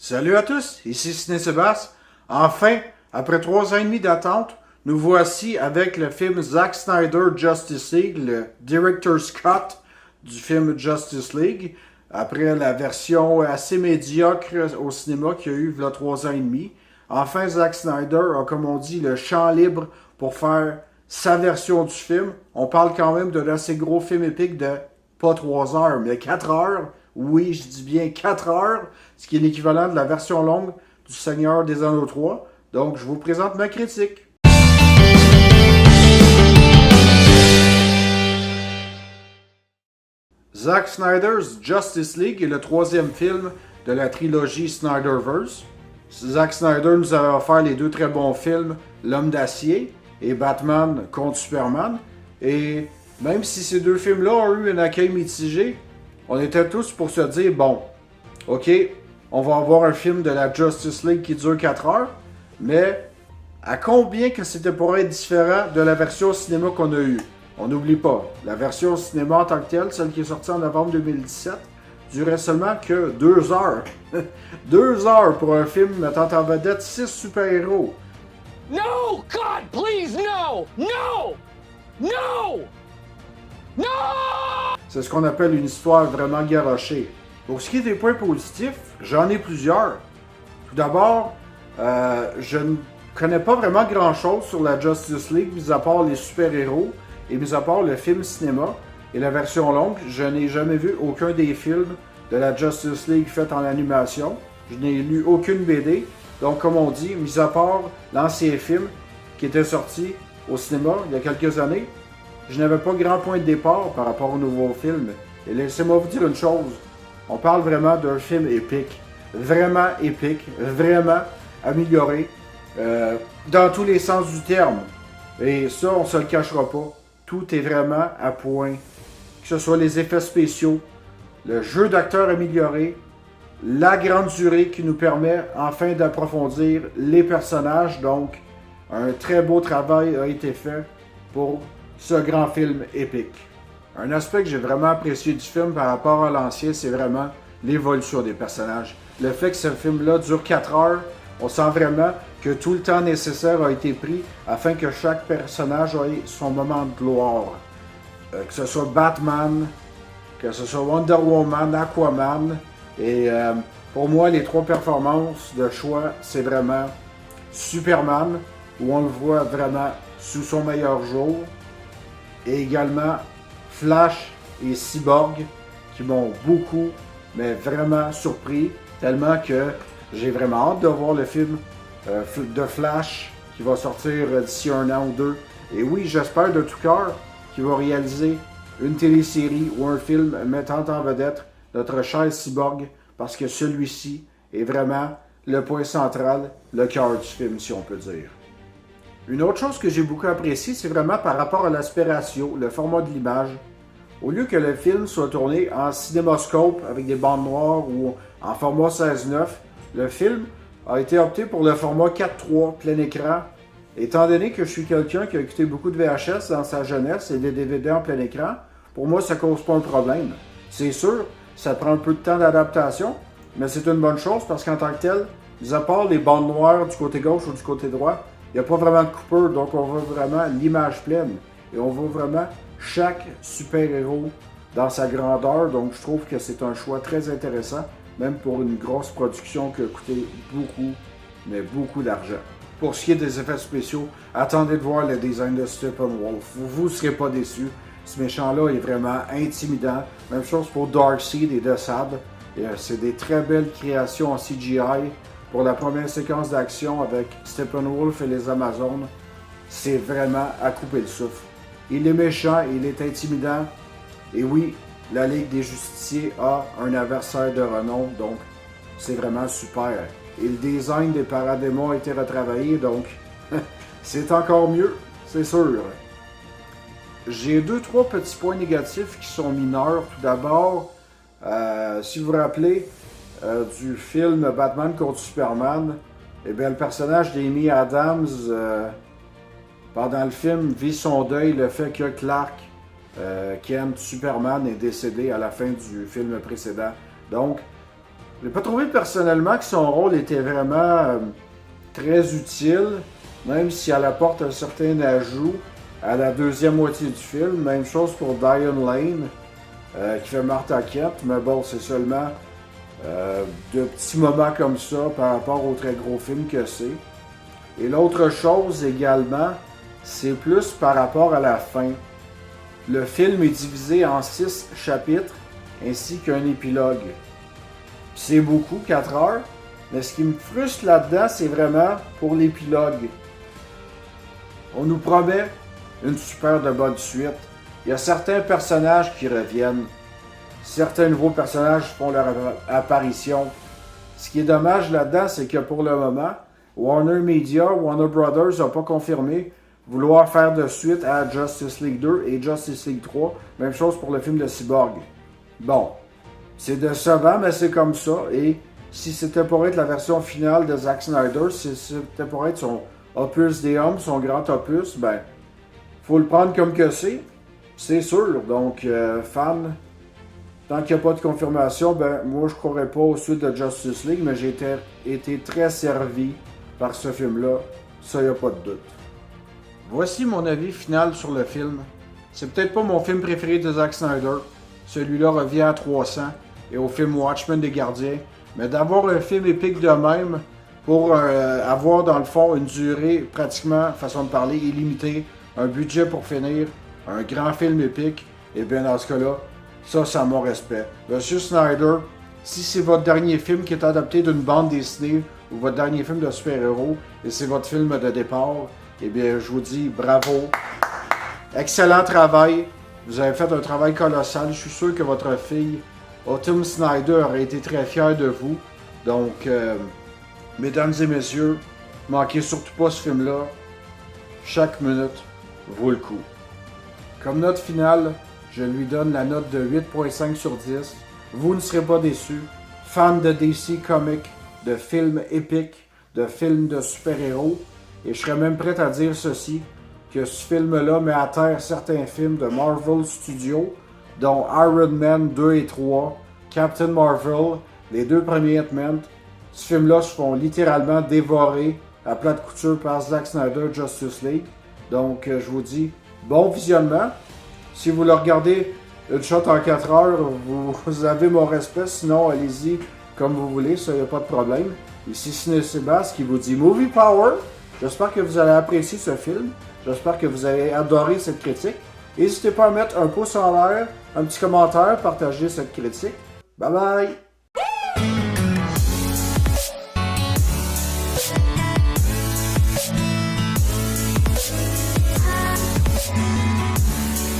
Salut à tous, ici Ciné Sébastien. Enfin, après 3 ans et demi d'attente, nous voici avec le film Zack Snyder Justice League, le Director's Cut du film Justice League, après la version assez médiocre au cinéma qu'il y a eu il y a 3 ans et demi. Enfin, Zack Snyder a, comme on dit, le champ libre pour faire sa version du film. On parle quand même d'un assez gros film épique de pas 3 heures, mais 4 heures. Oui, je dis bien 4 heures, ce qui est l'équivalent de la version longue du Seigneur des Anneaux 3. Donc, je vous présente ma critique. Zack Snyder's Justice League est le troisième film de la trilogie Snyderverse. Zack Snyder nous a offert les deux très bons films L'Homme d'Acier et Batman contre Superman. Et même si ces deux films-là ont eu un accueil mitigé, on était tous pour se dire, bon, ok, on va avoir un film de la Justice League qui dure 4 heures, mais à combien que c'était pour être différent de la version cinéma qu'on a eue? On n'oublie pas, la version cinéma en tant que telle, celle qui est sortie en novembre 2017, durait seulement que 2 heures. 2 heures pour un film mettant en vedette 6 super-héros. No! God, please, no! No! No! No! C'est ce qu'on appelle une histoire vraiment garochée. Pour ce qui est des points positifs, j'en ai plusieurs. Tout d'abord, je ne connais pas vraiment grand-chose sur la Justice League, mis à part les super-héros et mis à part le film cinéma et la version longue. Je n'ai jamais vu aucun des films de la Justice League fait en animation. Je n'ai lu aucune BD. Donc, comme on dit, mis à part l'ancien film qui était sorti au cinéma il y a quelques années, je n'avais pas grand point de départ par rapport au nouveau film. Et laissez-moi vous dire une chose. On parle vraiment d'un film épique. Vraiment épique. Vraiment amélioré. Dans tous les sens du terme. Et ça, on se le cachera pas. Tout est vraiment à point. Que ce soit les effets spéciaux, le jeu d'acteur amélioré, la grande durée qui nous permet enfin d'approfondir les personnages. Donc, un très beau travail a été fait pour ce grand film épique. Un aspect que j'ai vraiment apprécié du film par rapport à l'ancien, c'est vraiment l'évolution des personnages. Le fait que ce film-là dure 4 heures, on sent vraiment que tout le temps nécessaire a été pris afin que chaque personnage ait son moment de gloire. Que ce soit Batman, que ce soit Wonder Woman, Aquaman, et pour moi, les 3 performances de choix, c'est vraiment Superman, où on le voit vraiment sous son meilleur jour, et également Flash et Cyborg, qui m'ont beaucoup, mais vraiment surpris, tellement que j'ai vraiment hâte de voir le film de Flash qui va sortir d'ici 1 an ou 2. Et oui, j'espère de tout cœur qu'il va réaliser une télésérie ou un film mettant en vedette notre cher Cyborg, parce que celui-ci est vraiment le point central, le cœur du film, si on peut dire. Une autre chose que j'ai beaucoup apprécié, c'est vraiment par rapport à l'aspect ratio, le format de l'image. Au lieu que le film soit tourné en cinémascope avec des bandes noires ou en format 16:9, le film a été opté pour le format 4:3 plein écran. Étant donné que je suis quelqu'un qui a écouté beaucoup de VHS dans sa jeunesse et des DVD en plein écran, pour moi, ça ne cause pas un problème. C'est sûr, ça prend un peu de temps d'adaptation, mais c'est une bonne chose parce qu'en tant que tel, mis à part les bandes noires du côté gauche ou du côté droit, il n'y a pas vraiment de coupure, donc on voit vraiment l'image pleine. Et on voit vraiment chaque super-héros dans sa grandeur, donc je trouve que c'est un choix très intéressant, même pour une grosse production qui a coûté beaucoup, mais beaucoup d'argent. Pour ce qui est des effets spéciaux, attendez de voir le design de Steppenwolf. Vous ne serez pas déçus. Ce méchant-là est vraiment intimidant. Même chose pour Darkseid et Desaad. C'est des très belles créations en CGI. Pour la première séquence d'action avec Steppenwolf et les Amazones, c'est vraiment à couper le souffle. Il est méchant, il est intimidant. Et oui, la Ligue des Justiciers a un adversaire de renom, donc c'est vraiment super. Et le design des paradémons a été retravaillé, donc c'est encore mieux, c'est sûr. J'ai 2-3 petits points négatifs qui sont mineurs. Tout d'abord, si vous vous rappelez du film Batman contre Superman, eh bien, le personnage d'Amy Adams, pendant le film, vit son deuil, le fait que Clark Kent, Superman, est décédé à la fin du film précédent. Donc, J'ai pas trouvé personnellement que son rôle était vraiment très utile, même si elle apporte un certain ajout à la deuxième moitié du film. Même chose pour Diane Lane, qui fait Martha Kent, mais bon, c'est seulement de petits moments comme ça par rapport au très gros film que c'est. Et l'autre chose également, c'est plus par rapport à la fin. Le film est divisé en 6 chapitres ainsi qu'un épilogue. C'est beaucoup, 4 heures, mais ce qui me frustre là-dedans, c'est vraiment pour l'épilogue. On nous promet une super de bonne suite. Il y a certains personnages qui reviennent. Certains nouveaux personnages font leur apparition. Ce qui est dommage là-dedans, c'est que pour le moment, Warner Media, Warner Brothers n'a pas confirmé vouloir faire de suite à Justice League 2 et Justice League 3. Même chose pour le film de Cyborg. Bon, c'est décevant, mais c'est comme ça. Et si c'était pour être la version finale de Zack Snyder, si c'était pour être son opus Deum, son grand opus, ben, faut le prendre comme que c'est sûr. Donc, fan, tant qu'il n'y a pas de confirmation, ben, moi je ne croirais pas aux suites de Justice League, mais j'ai été très servi par ce film-là. Ça, il n'y a pas de doute. Voici mon avis final sur le film. C'est peut-être pas mon film préféré de Zack Snyder. Celui-là revient à 300 et au film Watchmen des Gardiens. Mais d'avoir un film épique de même pour avoir dans le fond une durée pratiquement, façon de parler, illimitée, un budget pour finir, un grand film épique, et bien dans ce cas-là, ça a mon respect. Monsieur Snyder, si c'est votre dernier film qui est adapté d'une bande dessinée ou votre dernier film de super-héros et c'est votre film de départ, eh bien je vous dis bravo. Excellent travail. Vous avez fait un travail colossal. Je suis sûr que votre fille, Autumn Snyder, aurait été très fière de vous. Donc, mesdames et messieurs, manquez surtout pas ce film-là. Chaque minute vaut le coup. Comme note finale, je lui donne la note de 8.5 sur 10. Vous ne serez pas déçus. Fan de DC Comics, de films épiques, de films de super-héros. Et je serais même prêt à dire ceci, que ce film-là met à terre certains films de Marvel Studios, dont Iron Man 2 et 3, Captain Marvel, les 2 premiers Ant-Man. Ce film-là se font littéralement dévorer à plate couture par Zack Snyder Justice League. Donc, je vous dis, bon visionnement. Si vous le regardez une shot en 4 heures, vous avez mon respect. Sinon, allez-y comme vous voulez, ça, il n'y a pas de problème. Ici Ciné Sébastien qui vous dit Movie Power. J'espère que vous allez apprécier ce film. J'espère que vous avez adoré cette critique. N'hésitez pas à mettre un pouce en l'air, un petit commentaire, partager cette critique. Bye bye!